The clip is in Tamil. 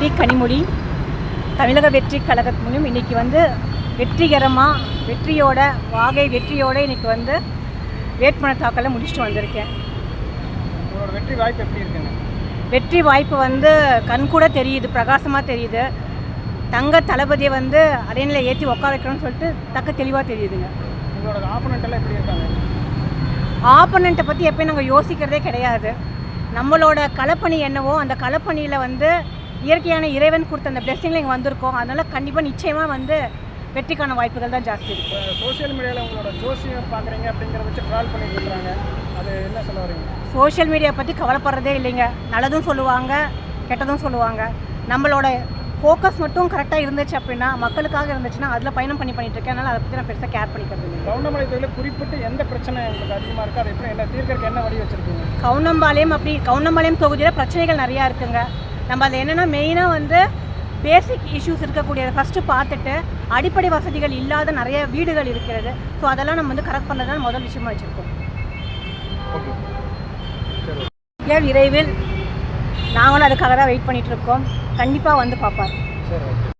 டி கனிமொழி தமிழக வெற்றி கழகம் மூலம் இன்றைக்கி வந்து வெற்றிகரமாக வெற்றியோட இன்றைக்கி வந்து வேட்புமனு தாக்கலை முடிச்சுட்டு வந்திருக்கேன். உங்களோட வெற்றி வாய்ப்பு எப்படி இருக்குங்க? வெற்றி வாய்ப்பு வந்து கண்கூட தெரியுது, பிரகாசமாக தெரியுது. தங்க தளபதியை வந்து அரைநிலை ஏற்றி உட்கார வைக்கணும்னு சொல்லிட்டு தெளிவாக தெரியுதுங்க. உங்களோட ஆப்போனண்ட் எல்லாம் எப்படி இருக்காங்க? ஆப்போனண்ட்டை பற்றி எப்போயும் நாங்கள் யோசிக்கிறதே கிடையாது. நம்மளோட களப்பணி என்னவோ அந்த களப்பணியில் வந்து இயற்கையான இறைவன் கொடுத்த அந்த பிளெஸிங்கில் இங்கே வந்திருக்கோம். அதனால் கண்டிப்பாக நிச்சயமாக வந்து வெற்றிக்கான வாய்ப்புகள் தான் ஜாஸ்தி இருக்குது. இப்போ சோஷியல் மீடியாவில் உங்களோட ஜோசியம் பார்க்குறீங்க அப்படிங்கிறத வச்சு ட்ரால் பண்ணிட்டு இருக்காங்க, அது என்ன சொல்ல வரீங்க? சோஷியல் மீடியா பற்றி கவலைப்படுறதே இல்லைங்க. நல்லதும் சொல்லுவாங்க, கெட்டதும் சொல்லுவாங்க. நம்மளோட ஃபோக்கஸ் மட்டும் கரெக்டாக இருந்துச்சு அப்படின்னா, மக்களுக்காக இருந்துச்சுன்னா அதில் பயணம் பண்ணிட்டு இருக்கேன். அதனால் அதை பற்றி நான் பெருசாக கேர் பண்ணிக்கிறது இல்லை. கவுண்டமலை தொகுதியில் குறிப்பிட்டு எந்த பிரச்சனை உங்களுக்கு அதிகமாக இருக்குது, அதை எப்படி என்ன தீர்க்கறதுக்கு என்ன வழி வச்சுருக்கீங்க? கவுண்டம்பாளையம் தொகுதியில் பிரச்சனைகள் நிறையா இருக்குங்க. நம்ம அதில் என்னென்னா மெயினாக வந்து பேசிக் இஷ்யூஸ் இருக்கக்கூடியதை ஃபஸ்ட்டு பார்த்துட்டு அடிப்படை வசதிகள் இல்லாத நிறைய வீடுகள் இருக்கிறது. ஸோ அதெல்லாம் நம்ம வந்து கரெக்ட் பண்ணுறது தான் முதல் விஷயமா வச்சுருக்கோம். விரைவில் நாங்களும் அதுக்காக தான் வெயிட் பண்ணிகிட்ருக்கோம். கண்டிப்பாக வந்து பார்ப்பார்.